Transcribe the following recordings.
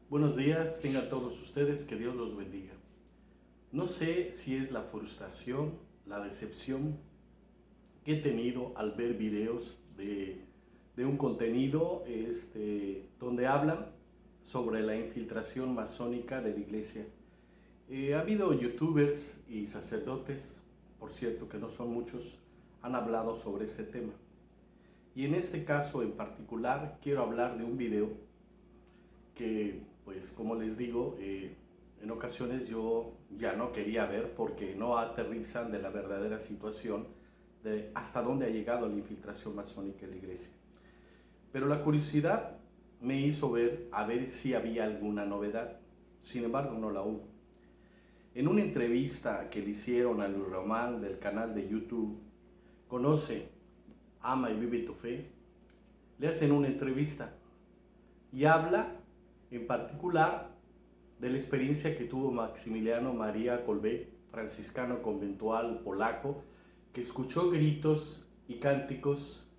Buenos días, tengan todos ustedes, que Dios los bendiga. No sé si es la frustración, la decepción que he tenido al ver videos de un contenido donde hablan sobre la infiltración masónica de la iglesia. Ha habido youtubers y sacerdotes, por cierto que no son muchos, han hablado sobre este tema. Y en este caso en particular quiero hablar de un video que, pues como les digo, en ocasiones yo ya no quería ver porque no aterrizan de la verdadera situación de hasta dónde ha llegado la infiltración masónica en la iglesia. Pero la curiosidad me hizo ver a ver si había alguna novedad. Sin embargo, no la hubo. En una entrevista que le hicieron a Luis Román del canal de YouTube, Conoce, Ama y Vive tu Fe, le hacen una entrevista y habla en particular de la experiencia que tuvo Maximiliano María Kolbe, franciscano conventual polaco, que escuchó gritos y cánticos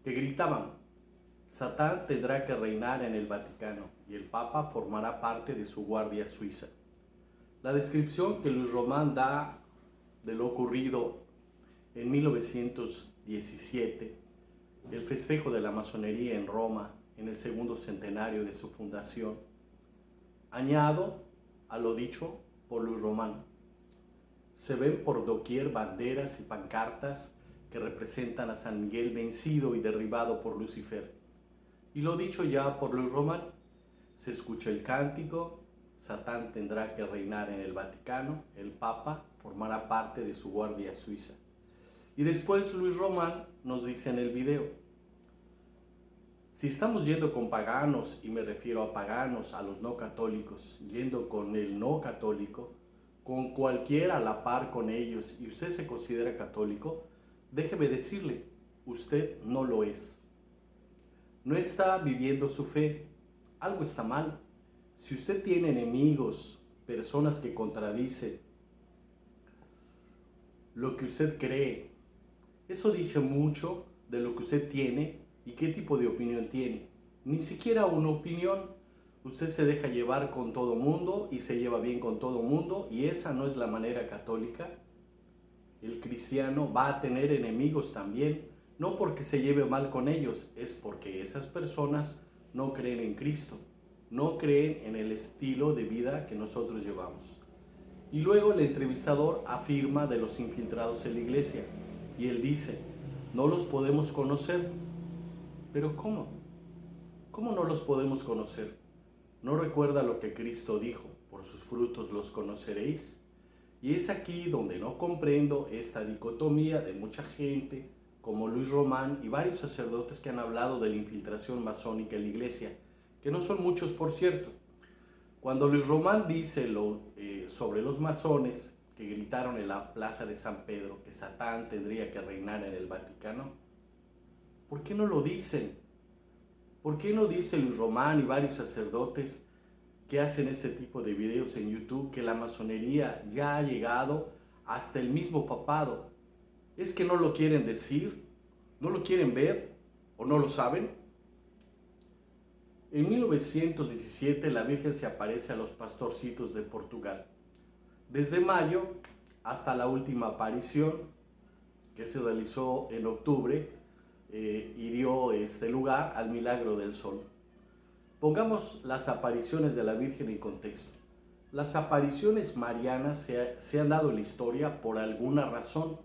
que gritaban: Satán tendrá que reinar en el Vaticano y el Papa formará parte de su guardia suiza. La descripción que Luis Román da de lo ocurrido en 1917, el festejo de la masonería en Roma en el segundo centenario de su fundación, añado a lo dicho por Luis Román. Se ven por doquier banderas y pancartas que representan a San Miguel vencido y derribado por Lucifer. Y lo dicho ya por Luis Román, se escucha el cántico: Satán tendrá que reinar en el Vaticano, el Papa formará parte de su guardia suiza. Y después Luis Román nos dice en el video: si estamos yendo con paganos, y me refiero a paganos, a los no católicos, yendo con el no católico, con cualquiera a la par con ellos, y usted se considera católico, déjeme decirle, usted no lo es. No está viviendo su fe, algo está mal. Si usted tiene enemigos, personas que contradicen lo que usted cree, eso dice mucho de lo que usted tiene y qué tipo de opinión tiene. Ni siquiera una opinión. Usted se deja llevar con todo mundo y se lleva bien con todo mundo, y esa no es la manera católica. El cristiano va a tener enemigos también, no porque se lleve mal con ellos, es porque esas personas no creen en Cristo, no creen en el estilo de vida que nosotros llevamos. Y luego el entrevistador afirma de los infiltrados en la iglesia, y él dice: no los podemos conocer. ¿Pero cómo? ¿Cómo no los podemos conocer? ¿No recuerda lo que Cristo dijo? Por sus frutos los conoceréis. Y es aquí donde no comprendo esta dicotomía de mucha gente, como Luis Román y varios sacerdotes que han hablado de la infiltración masónica en la iglesia, que no son muchos, por cierto. Cuando Luis Román dice sobre los masones que gritaron en la plaza de San Pedro que Satán tendría que reinar en el Vaticano, ¿por qué no lo dicen? ¿Por qué no dice Luis Román y varios sacerdotes que hacen este tipo de videos en YouTube que la masonería ya ha llegado hasta el mismo papado? ¿Es que no lo quieren decir? ¿No lo quieren ver? ¿O no lo saben? En 1917 la Virgen se aparece a los pastorcitos de Portugal. Desde mayo hasta la última aparición, que se realizó en octubre, y dio lugar al milagro del sol. Pongamos las apariciones de la Virgen en contexto. Las apariciones marianas se han dado en la historia por alguna razón.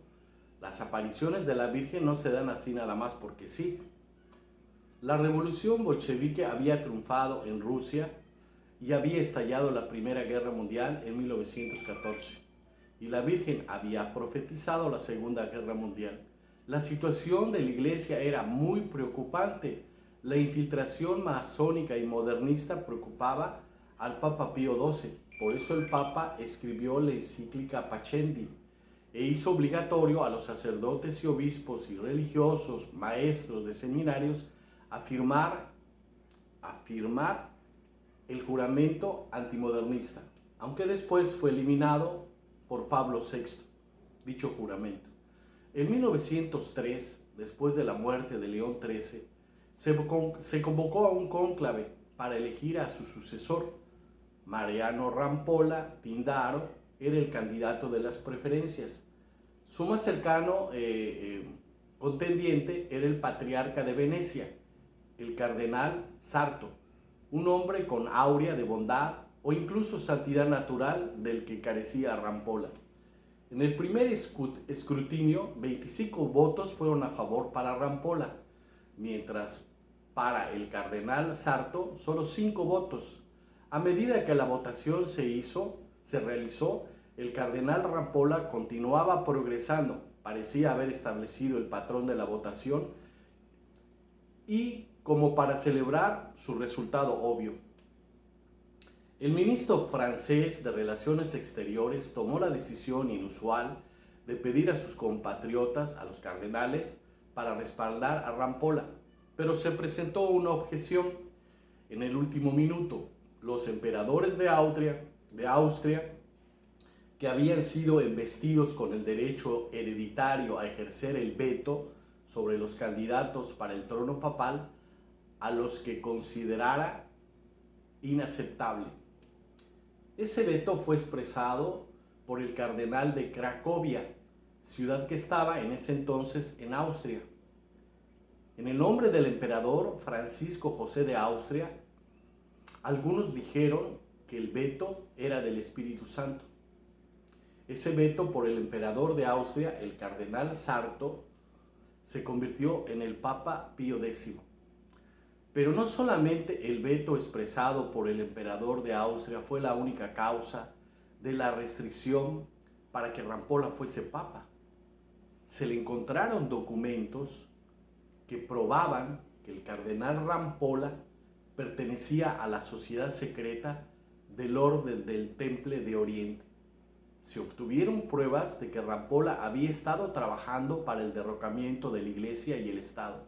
Las apariciones de la Virgen no se dan así nada más porque sí. La revolución bolchevique había triunfado en Rusia y había estallado la Primera Guerra Mundial en 1914. Y la Virgen había profetizado la Segunda Guerra Mundial. La situación de la iglesia era muy preocupante. La infiltración masónica y modernista preocupaba al Papa Pío XII. Por eso el Papa escribió la encíclica Pacendi e hizo obligatorio a los sacerdotes y obispos y religiosos, maestros de seminarios, a firmar el juramento antimodernista, aunque después fue eliminado por Pablo VI, dicho juramento. En 1903, después de la muerte de León XIII, se convocó a un cónclave para elegir a su sucesor. Mariano Rampolla Tindaro era el candidato de las preferencias. Su más cercano contendiente era el patriarca de Venecia, el cardenal Sarto, un hombre con aurea de bondad o incluso santidad natural del que carecía Rampolla. En el primer escrutinio, 25 votos fueron a favor para Rampolla, mientras para el cardenal Sarto solo 5 votos. A medida que la votación se realizó, el cardenal Rampolla continuaba progresando, parecía haber establecido el patrón de la votación y como para celebrar su resultado obvio. El ministro francés de Relaciones Exteriores tomó la decisión inusual de pedir a sus compatriotas, a los cardenales, para respaldar a Rampolla, pero se presentó una objeción en el último minuto. Los emperadores de Austria, que habían sido investidos con el derecho hereditario a ejercer el veto sobre los candidatos para el trono papal, a los que considerara inaceptable. Ese veto fue expresado por el cardenal de Cracovia, ciudad que estaba en ese entonces en Austria. En el nombre del emperador Francisco José de Austria, algunos dijeron que el veto era del Espíritu Santo. Ese veto por el emperador de Austria, el cardenal Sarto, se convirtió en el Papa Pío X. Pero no solamente el veto expresado por el emperador de Austria fue la única causa de la restricción para que Rampolla fuese papa. Se le encontraron documentos que probaban que el cardenal Rampolla pertenecía a la sociedad secreta del Orden del Temple de Oriente. Se obtuvieron pruebas de que Rampolla había estado trabajando para el derrocamiento de la Iglesia y el Estado.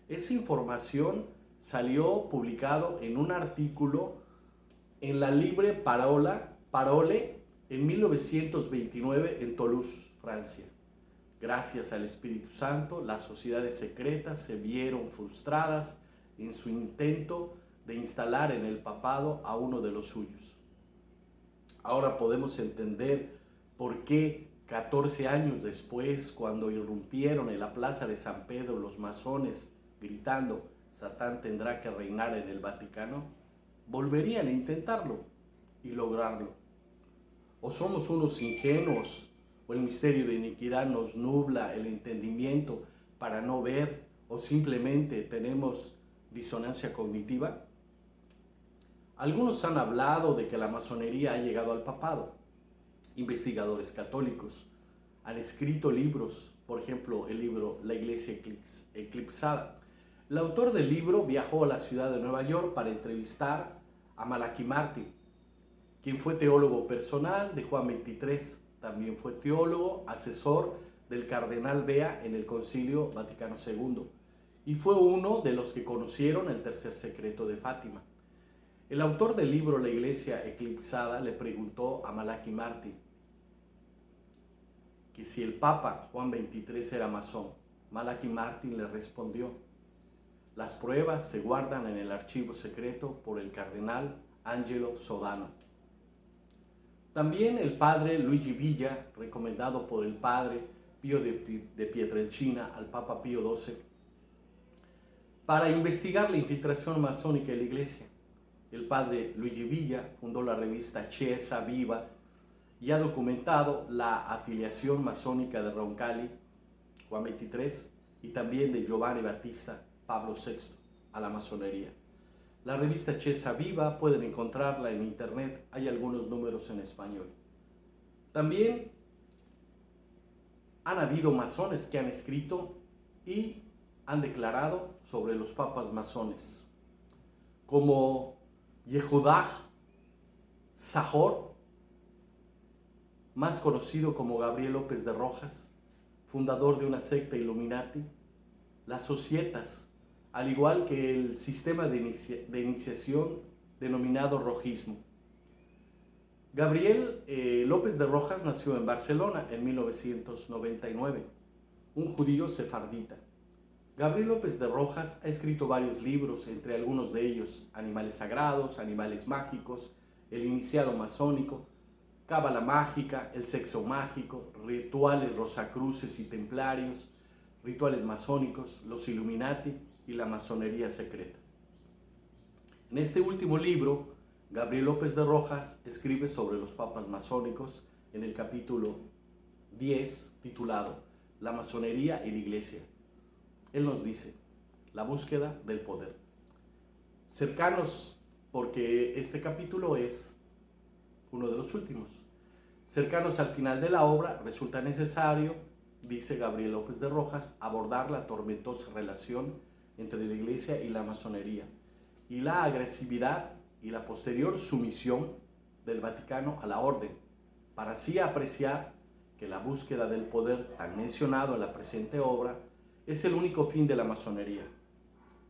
Esa información salió publicado en un artículo en la Libre Parole en 1929 en Toulouse, Francia. Gracias al Espíritu Santo, las sociedades secretas se vieron frustradas en su intento de instalar en el papado a uno de los suyos. Ahora podemos entender por qué 14 años después, cuando irrumpieron en la plaza de San Pedro los masones gritando «Satán tendrá que reinar en el Vaticano», volverían a intentarlo y lograrlo. ¿O somos unos ingenuos? ¿O el misterio de iniquidad nos nubla el entendimiento para no ver? ¿O simplemente tenemos disonancia cognitiva? Algunos han hablado de que la masonería ha llegado al papado. Investigadores católicos han escrito libros, por ejemplo, el libro La Iglesia Eclipsada. El autor del libro viajó a la ciudad de Nueva York para entrevistar a Malachi Martin, quien fue teólogo personal de Juan XXIII. También fue teólogo, asesor del cardenal Bea en el Concilio Vaticano II y fue uno de los que conocieron el tercer secreto de Fátima. El autor del libro La Iglesia Eclipsada le preguntó a Malachi Martin que si el Papa Juan XXIII era masón. Malachi Martin le respondió: las pruebas se guardan en el archivo secreto por el cardenal Angelo Sodano. También el padre Luigi Villa, recomendado por el padre Pío de Pietrelcina al Papa Pío XII, para investigar la infiltración masónica en la Iglesia. El padre Luigi Villa fundó la revista Chiesa Viva y ha documentado la afiliación masónica de Roncalli, Juan XXIII, y también de Giovanni Battista, Pablo VI, a la masonería. La revista Chiesa Viva pueden encontrarla en internet, hay algunos números en español. También han habido masones que han escrito y han declarado sobre los papas masones, como Yehudah Sahor, más conocido como Gabriel López de Rojas, fundador de una secta Illuminati, las Societas, al igual que el sistema de iniciación denominado rojismo. Gabriel López de Rojas nació en Barcelona en 1999, un judío sefardita. Gabriel López de Rojas ha escrito varios libros, entre algunos de ellos Animales Sagrados, Animales Mágicos, el iniciado masónico, cábala mágica, el sexo mágico, rituales rosacruces y templarios, rituales masónicos, los Illuminati y la masonería secreta. En este último libro, Gabriel López de Rojas escribe sobre los papas masónicos en el capítulo 10, titulado La masonería y la iglesia. Él nos dice, la búsqueda del poder. Cercanos, porque este capítulo es uno de los últimos. Cercanos al final de la obra, resulta necesario, dice Gabriel López de Rojas, abordar la tormentosa relación entre la iglesia y la masonería y la agresividad y la posterior sumisión del Vaticano a la orden, para así apreciar que la búsqueda del poder tan mencionado en la presente obra es el único fin de la masonería.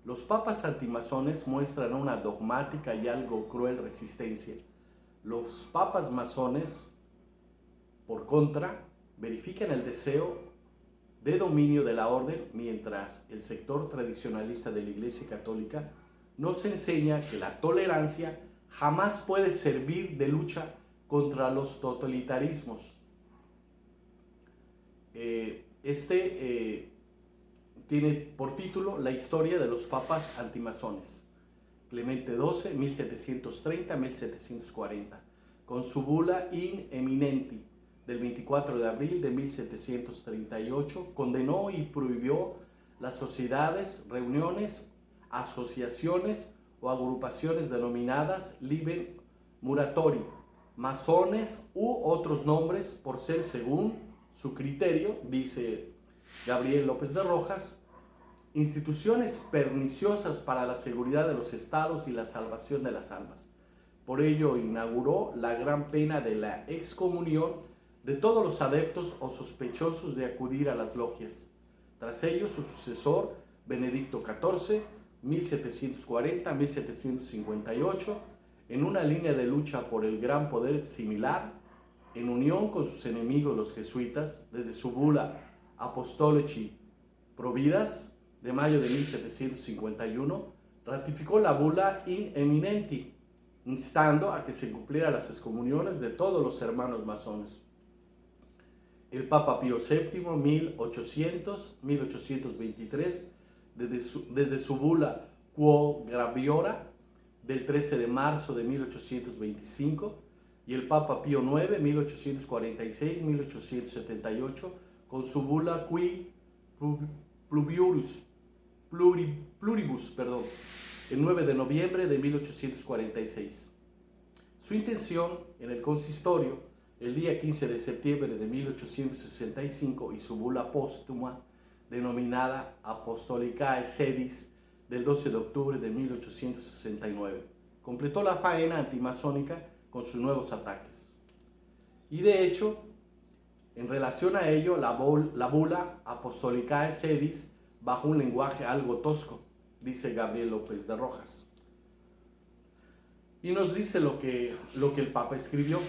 Los papas antimasones muestran una dogmática y algo cruel resistencia. Los papas masones, por contra, verifican el deseo de dominio de la orden, mientras el sector tradicionalista de la Iglesia Católica nos enseña que la tolerancia jamás puede servir de lucha contra los totalitarismos. Tiene por título La historia de los papas antimasones, Clemente XII, 1730-1740, con su bula In Eminenti del 24 de abril de 1738, condenó y prohibió las sociedades, reuniones, asociaciones o agrupaciones denominadas Liber Muratori, masones u otros nombres por ser, según su criterio, dice Gabriel López de Rojas, instituciones perniciosas para la seguridad de los estados y la salvación de las almas. Por ello inauguró la gran pena de la excomunión de todos los adeptos o sospechosos de acudir a las logias. Tras ello, su sucesor, Benedicto XIV, 1740-1758, en una línea de lucha por el gran poder similar, en unión con sus enemigos los jesuitas, desde su bula Apostolici Providas de mayo de 1751, ratificó la bula In Eminenti, instando a que se cumplieran las excomuniones de todos los hermanos masones. El Papa Pío VII, 1800-1823, desde su bula Quo Graviora del 13 de marzo de 1825, y el Papa Pío IX, 1846-1878, con su bula Qui Pluribus, el 9 de noviembre de 1846. Su intención en el consistorio, el día 15 de septiembre de 1865, y su bula póstuma, denominada Apostolicae Sedis, del 12 de octubre de 1869, completó la faena antimasónica con sus nuevos ataques. Y de hecho, en relación a ello, la bula Apostolicae Sedis, bajo un lenguaje algo tosco, dice Gabriel López de Rojas. Y nos dice lo que el Papa escribió.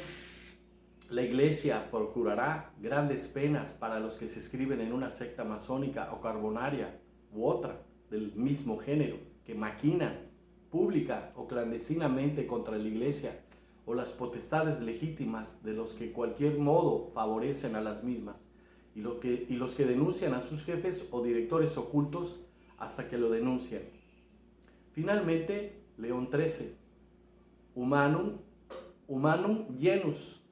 La Iglesia procurará grandes penas para los que se inscriben en una secta masónica o carbonaria u otra del mismo género, que maquinan pública o clandestinamente contra la Iglesia o las potestades legítimas de los que cualquier modo favorecen a las mismas, y los que denuncian a sus jefes o directores ocultos hasta que lo denuncian. Finalmente, León XIII, Humanum Genus,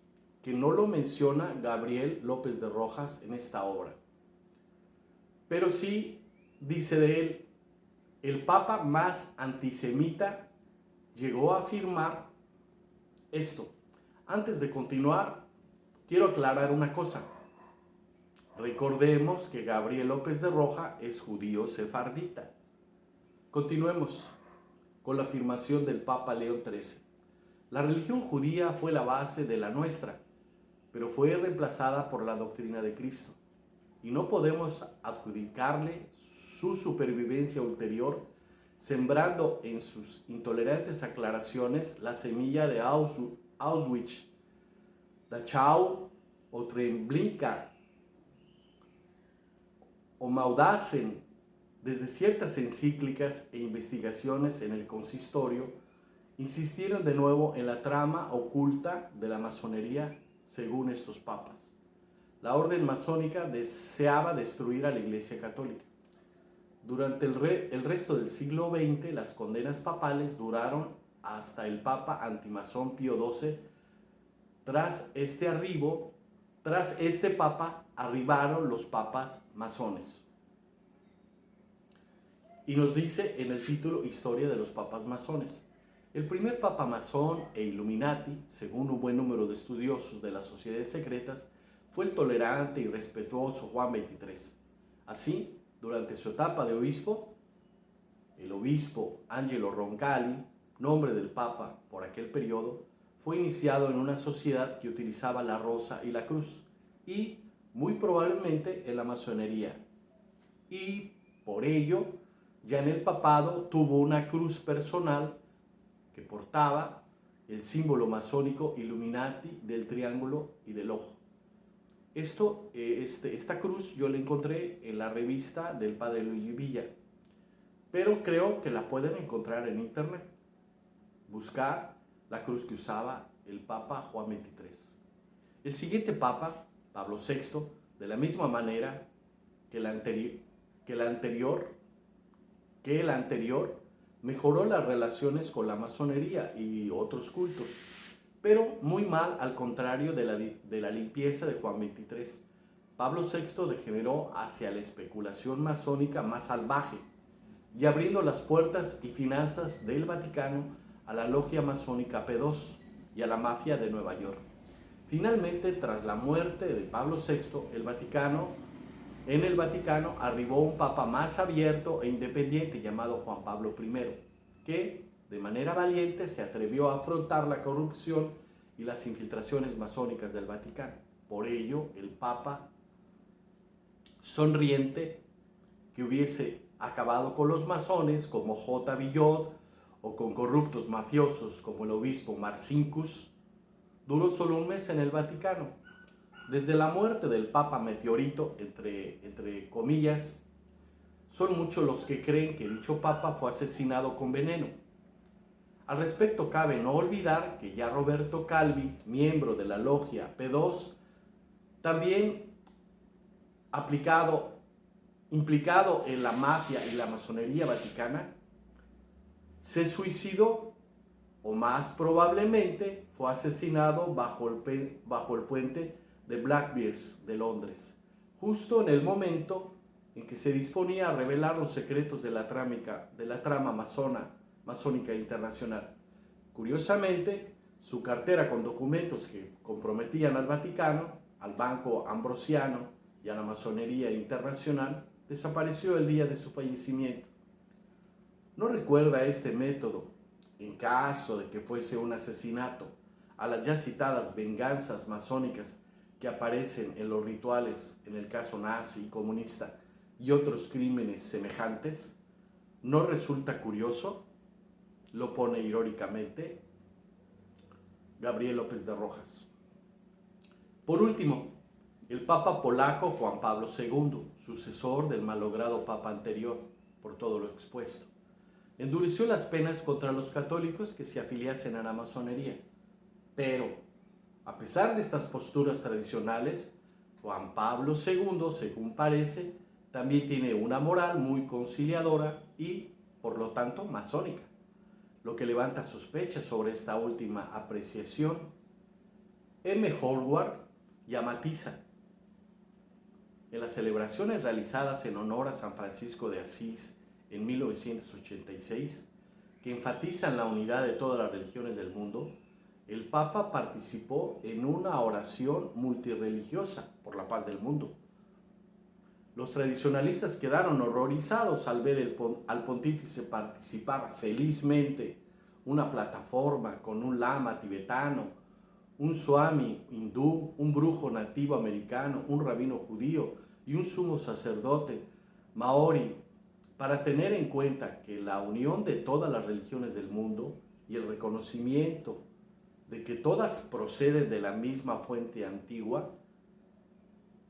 que no lo menciona Gabriel López de Rojas en esta obra. Pero sí dice de él, el papa más antisemita llegó a afirmar esto. Antes de continuar, quiero aclarar una cosa. Recordemos que Gabriel López de Rojas es judío sefardita. Continuemos con la afirmación del Papa León XIII. La religión judía fue la base de la nuestra, pero fue reemplazada por la doctrina de Cristo, y no podemos adjudicarle su supervivencia ulterior, sembrando en sus intolerantes aclaraciones la semilla de Auschwitz, Dachau o Treblinka o Mauthausen, desde ciertas encíclicas e investigaciones en el consistorio, insistieron de nuevo en la trama oculta de la masonería según estos papas. La orden masónica deseaba destruir a la Iglesia Católica. Durante el resto del siglo XX, las condenas papales duraron hasta el Papa antimazón Pío XII. Tras este Papa arribaron los papas masones. Y nos dice en el título Historia de los papas masones. El primer papa masón e Illuminati, según un buen número de estudiosos de las sociedades secretas, fue el tolerante y respetuoso Juan XXIII. Así, durante su etapa de obispo, el obispo Angelo Roncalli, nombre del papa por aquel periodo, fue iniciado en una sociedad que utilizaba la rosa y la cruz, y muy probablemente en la masonería. Y por ello, ya en el papado tuvo una cruz personal que portaba el símbolo masónico Illuminati del triángulo y del ojo. Esta cruz yo la encontré en la revista del padre Luigi Villa, pero creo que la pueden encontrar en internet. Buscar la cruz que usaba el Papa Juan XXIII. El siguiente Papa, Pablo VI, de la misma manera que el anterior, mejoró las relaciones con la masonería y otros cultos, pero muy mal, al contrario de la limpieza de Juan XXIII. Pablo VI degeneró hacia la especulación masónica más salvaje y abriendo las puertas y finanzas del Vaticano a la logia masónica P2 y a la mafia de Nueva York. Finalmente, tras la muerte de Pablo VI, en el Vaticano arribó un papa más abierto e independiente llamado Juan Pablo I, que de manera valiente se atrevió a afrontar la corrupción y las infiltraciones masónicas del Vaticano. Por ello, el papa sonriente, que hubiese acabado con los masones como J. Villot o con corruptos mafiosos como el obispo Marcinkus, duró solo un mes en el Vaticano. Desde la muerte del Papa Meteorito, entre comillas, son muchos los que creen que dicho Papa fue asesinado con veneno. Al respecto, cabe no olvidar que ya Roberto Calvi, miembro de la logia P2, también implicado en la mafia y la masonería vaticana, se suicidó o más probablemente fue asesinado bajo el puente de Blackfriars de Londres, justo en el momento en que se disponía a revelar los secretos de la trama masónica internacional. Curiosamente, su cartera con documentos que comprometían al Vaticano, al Banco Ambrosiano y a la masonería internacional desapareció el día de su fallecimiento. ¿No recuerda este método, en caso de que fuese un asesinato, a las ya citadas venganzas masónicas que aparecen en los rituales en el caso nazi y comunista y otros crímenes semejantes? ¿No resulta curioso? Lo pone irónicamente Gabriel López de Rojas. Por último, el Papa polaco Juan Pablo II, sucesor del malogrado Papa anterior, por todo lo expuesto, endureció las penas contra los católicos que se afiliasen a la masonería. Pero, a pesar de estas posturas tradicionales, Juan Pablo II, según parece, también tiene una moral muy conciliadora y, por lo tanto, masónica, lo que levanta sospechas sobre esta última apreciación. M. Howard ya matiza. En las celebraciones realizadas en honor a San Francisco de Asís en 1986, que enfatizan la unidad de todas las religiones del mundo, el Papa participó en una oración multirreligiosa por la paz del mundo. Los tradicionalistas quedaron horrorizados al ver al pontífice participar felizmente una plataforma con un lama tibetano, un swami hindú, un brujo nativo americano, un rabino judío y un sumo sacerdote maori, para tener en cuenta que la unión de todas las religiones del mundo y el reconocimiento de que todas proceden de la misma fuente antigua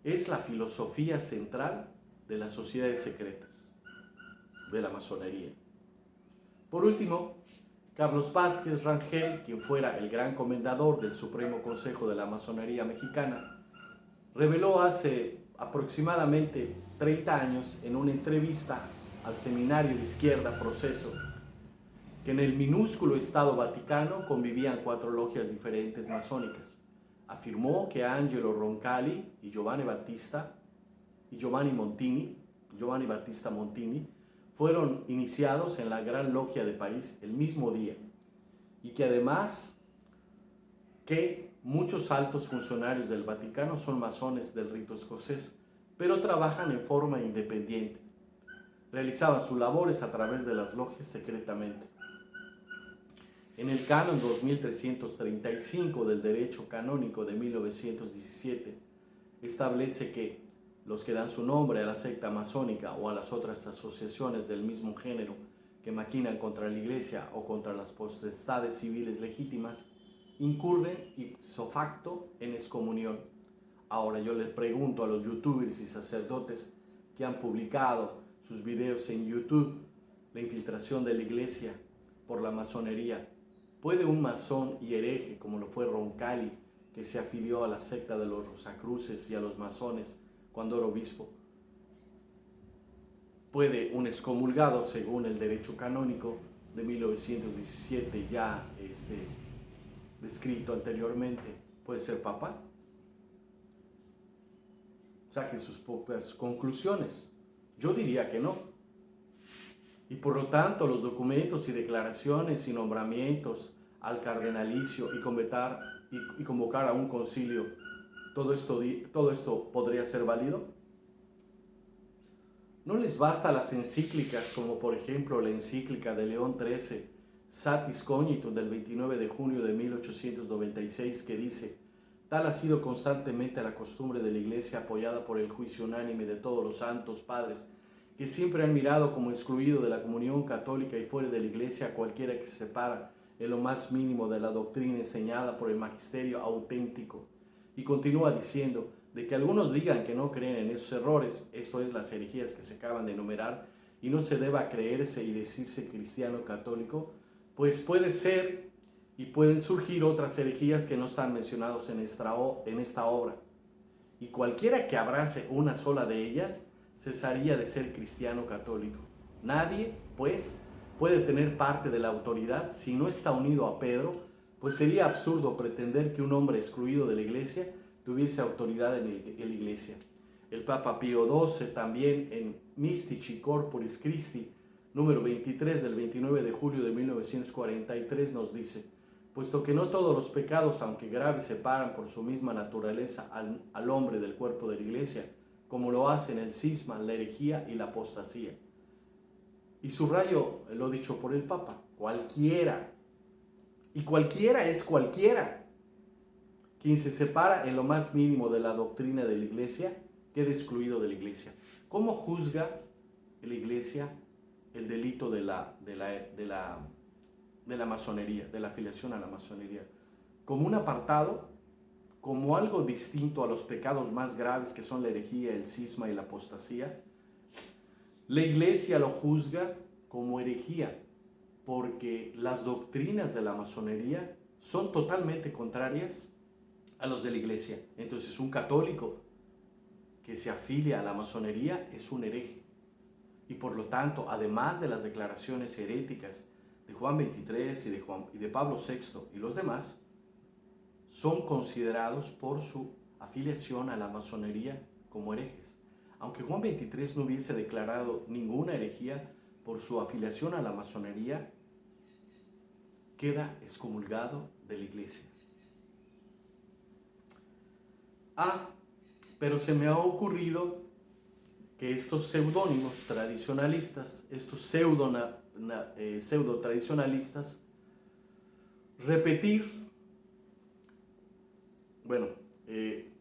es la filosofía central de las sociedades secretas, de la masonería. Por último, Carlos Vázquez Rangel, quien fuera el gran comendador del Supremo Consejo de la Masonería Mexicana, reveló hace aproximadamente 30 años en una entrevista al seminario de izquierda Proceso que en el minúsculo Estado Vaticano convivían 4 logias diferentes masónicas. Afirmó que Angelo Roncalli y Giovanni Battista Montini fueron iniciados en la Gran Logia de París el mismo día y que además que muchos altos funcionarios del Vaticano son masones del rito escocés, pero trabajan en forma independiente. Realizaban sus labores a través de las logias secretamente. En el Canon 2335 del Derecho Canónico de 1917 establece que los que dan su nombre a la secta masónica o a las otras asociaciones del mismo género que maquinan contra la Iglesia o contra las potestades civiles legítimas incurren ipso facto en excomunión. Ahora yo les pregunto a los youtubers y sacerdotes que han publicado sus videos en YouTube, la infiltración de la Iglesia por la masonería. ¿Puede un masón y hereje, como lo fue Roncalli, que se afilió a la secta de los Rosacruces y a los masones cuando era obispo? ¿Puede un excomulgado, según el derecho canónico de 1917 ya descrito anteriormente, puede ser papa? Saquen sus propias conclusiones. Yo diría que no. Y por lo tanto, los documentos y declaraciones y nombramientos al cardenalicio y convocar a un concilio, ¿todo esto podría ser válido? ¿No les basta las encíclicas, como por ejemplo la encíclica de León XIII, Satis Cognitum, del 29 de junio de 1896, que dice: tal ha sido constantemente la costumbre de la Iglesia, apoyada por el juicio unánime de todos los santos padres, que siempre han mirado como excluido de la comunión católica y fuera de la Iglesia a cualquiera que se separa en lo más mínimo de la doctrina enseñada por el magisterio auténtico. Y continúa diciendo de que algunos digan que no creen en esos errores, esto es, las herejías que se acaban de enumerar, y no se deba creerse y decirse cristiano católico, pues puede ser y pueden surgir otras herejías que no están mencionadas en esta obra. Y cualquiera que abrace una sola de ellas cesaría de ser cristiano católico. Nadie, pues, puede tener parte de la autoridad si no está unido a Pedro, pues sería absurdo pretender que un hombre excluido de la Iglesia tuviese autoridad en la Iglesia. El Papa Pío XII también en Mystici Corporis Christi, número 23 del 29 de julio de 1943 nos dice: puesto que no todos los pecados, aunque graves, separan por su misma naturaleza al hombre del cuerpo de la Iglesia, como lo hacen el cisma, la herejía y la apostasía. Y subrayo lo dicho por el Papa: cualquiera. Y cualquiera es cualquiera. Quien se separa en lo más mínimo de la doctrina de la Iglesia queda excluido de la Iglesia. ¿Cómo juzga la Iglesia el delito de la masonería, de la afiliación a la masonería? Como un apartado, como algo distinto a los pecados más graves que son la herejía, el cisma y la apostasía. La Iglesia lo juzga como herejía porque las doctrinas de la masonería son totalmente contrarias a los de la Iglesia. Entonces, un católico que se afilia a la masonería es un hereje. Y por lo tanto, además de las declaraciones heréticas de Juan XXIII y de Pablo VI y los demás, son considerados por su afiliación a la masonería como herejes. Aunque Juan XXIII no hubiese declarado ninguna herejía, por su afiliación a la masonería queda excomulgado de la Iglesia. Pero se me ha ocurrido que estos seudónimos tradicionalistas, estos pseudo tradicionalistas,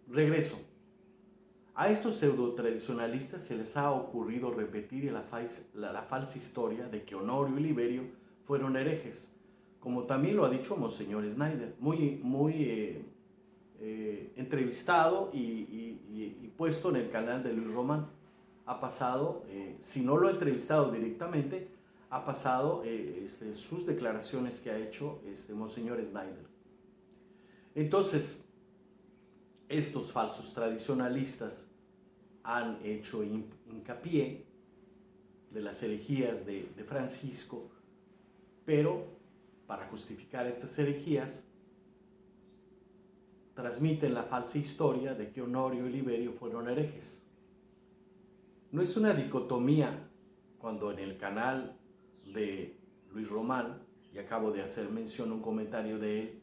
regreso. A estos pseudo tradicionalistas se les ha ocurrido repetir la falsa historia de que Honorio y Liberio fueron herejes, como también lo ha dicho Monseñor Snyder, muy entrevistado y puesto en el canal de Luis Román. Ha pasado, si no lo ha entrevistado directamente, ha pasado sus declaraciones que ha hecho Monseñor Snyder. Entonces, estos falsos tradicionalistas han hecho hincapié de las herejías de Francisco, pero para justificar estas herejías transmiten la falsa historia de que Honorio y Liberio fueron herejes. No es una dicotomía cuando en el canal de Luis Román, y acabo de hacer mención un comentario de él,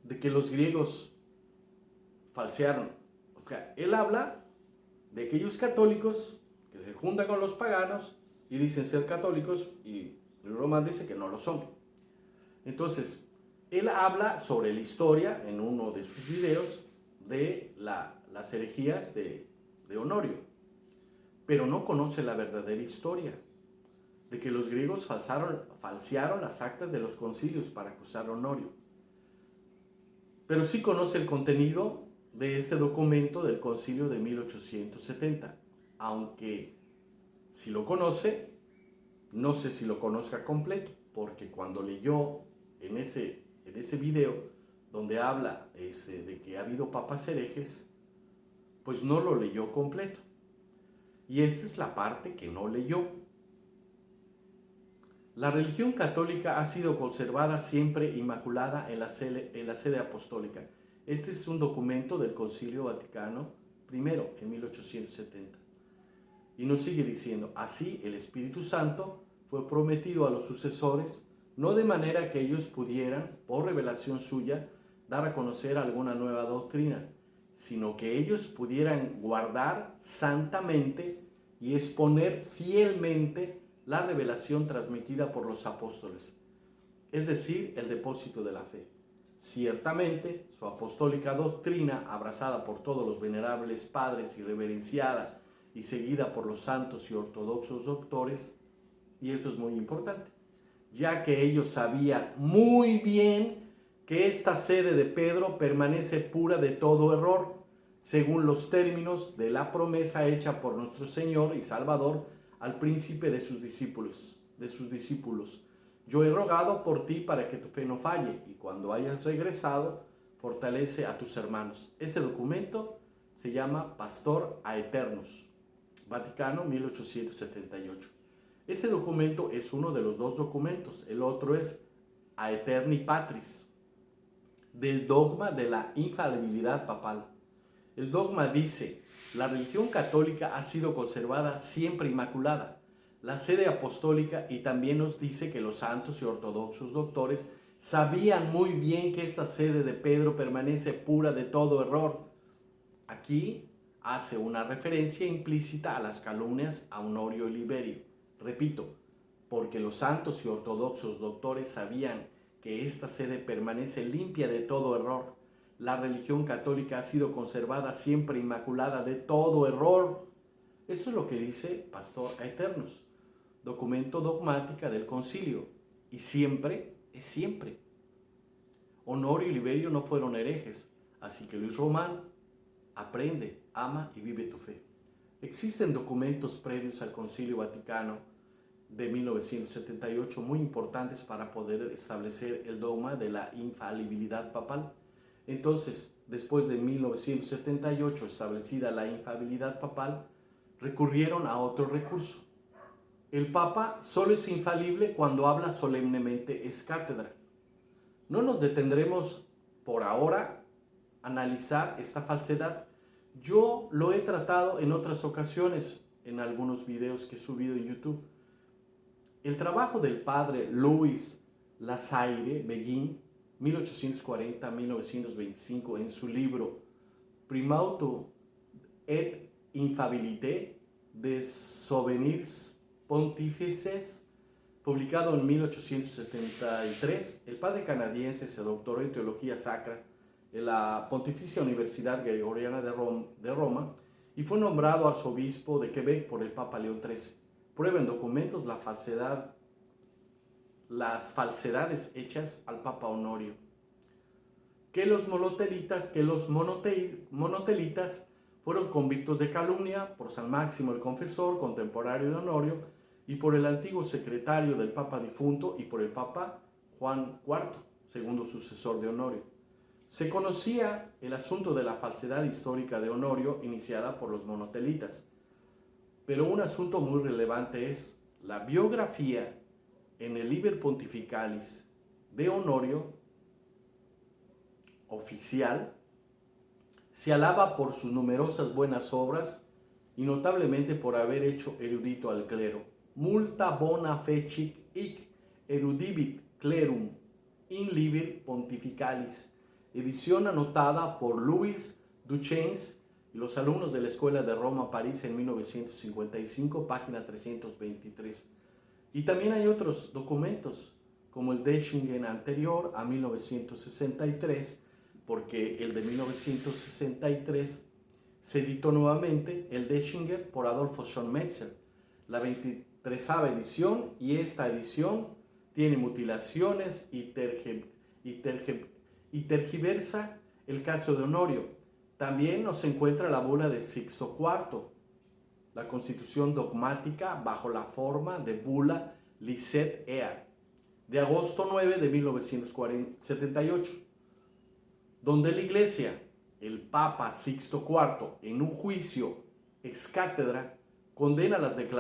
de que los griegos falsearon. O sea, él habla de aquellos católicos que se juntan con los paganos y dicen ser católicos, y Luis Román dice que no lo son. Entonces, él habla sobre la historia en uno de sus videos de las herejías de Honorio, pero no conoce la verdadera historia de que los griegos falsearon las actas de los concilios para acusar a Honorio. Pero sí conoce el contenido de este documento del concilio de 1870, aunque si lo conoce, no sé si lo conozca completo, porque cuando leyó en ese video donde habla de que ha habido papas herejes, pues no lo leyó completo. Y esta es la parte que no leyó. La religión católica ha sido conservada siempre inmaculada en la sede apostólica. Este es un documento del Concilio Vaticano I en 1870. Y nos sigue diciendo, así el Espíritu Santo fue prometido a los sucesores, no de manera que ellos pudieran, por revelación suya, dar a conocer alguna nueva doctrina, sino que ellos pudieran guardar santamente y exponer fielmente la revelación transmitida por los apóstoles, es decir, el depósito de la fe. Ciertamente, su apostólica doctrina, abrazada por todos los venerables padres y reverenciada y seguida por los santos y ortodoxos doctores, y esto es muy importante, ya que ellos sabían muy bien que esta sede de Pedro permanece pura de todo error, según los términos de la promesa hecha por nuestro Señor y Salvador al príncipe de sus discípulos. Yo he rogado por ti para que tu fe no falle, y cuando hayas regresado, fortalece a tus hermanos. Este documento se llama Pastor Aeternus, Vaticano 1878. Este documento es uno de los dos documentos. El otro es Aeterni Patris, del dogma de la infalibilidad papal. El dogma dice, la religión católica ha sido conservada siempre inmaculada, la sede apostólica, y también nos dice que los santos y ortodoxos doctores sabían muy bien que esta sede de Pedro permanece pura de todo error. Aquí hace una referencia implícita a las calumnias a Honorio y Liberio. Repito, porque los santos y ortodoxos doctores sabían que esta sede permanece limpia de todo error. La religión católica ha sido conservada siempre inmaculada de todo error. Esto es lo que dice Pastor Aeternus, documento dogmática del concilio. Y siempre es siempre. Honorio y Liberio no fueron herejes, así que Luis Román, aprende, ama y vive tu fe. Existen documentos previos al Concilio Vaticano de 1978 muy importantes para poder establecer el dogma de la infalibilidad papal. Entonces, después de 1978 establecida la infalibilidad papal, recurrieron a otro recurso. El Papa solo es infalible cuando habla solemnemente ex cátedra. No nos detendremos por ahora a analizar esta falsedad. Yo lo he tratado en otras ocasiones, en algunos videos que he subido en YouTube. El trabajo del padre Louis Lazaire Beguin, 1840-1925, en su libro Primauto et Infabilité des Souvenirs Pontifices, publicado en 1873, el padre canadiense se doctoró en teología sacra en la Pontificia Universidad Gregoriana de Roma y fue nombrado arzobispo de Quebec por el Papa León XIII. Prueba en documentos las falsedades hechas al Papa Honorio. Que los monotelitas fueron convictos de calumnia por San Máximo el Confesor, contemporáneo de Honorio, y por el antiguo secretario del Papa difunto y por el Papa Juan IV, segundo sucesor de Honorio. Se conocía el asunto de la falsedad histórica de Honorio iniciada por los monotelitas, pero un asunto muy relevante es la biografía en el Liber Pontificalis de Honorio oficial. Se alaba por sus numerosas buenas obras y notablemente por haber hecho erudito al clero. Multa bona fecit hic erudibit clerum in Liber Pontificalis, edición anotada por Louis Duchesne y los alumnos de la Escuela de Roma, París, en 1955, página 323. Y también hay otros documentos, como el Deschingen anterior a 1963, porque el de 1963 se editó nuevamente, el Dechinger, por Adolfo Schön Metzer, la 23ª edición, y esta edición tiene mutilaciones y tergiversa el caso de Honorio. También nos encuentra la bula de Sixto IV, la constitución dogmática bajo la forma de bula Licet Ea, de agosto 9 de 1978, donde la Iglesia, el Papa Sixto IV, en un juicio ex cátedra, condena las declaraciones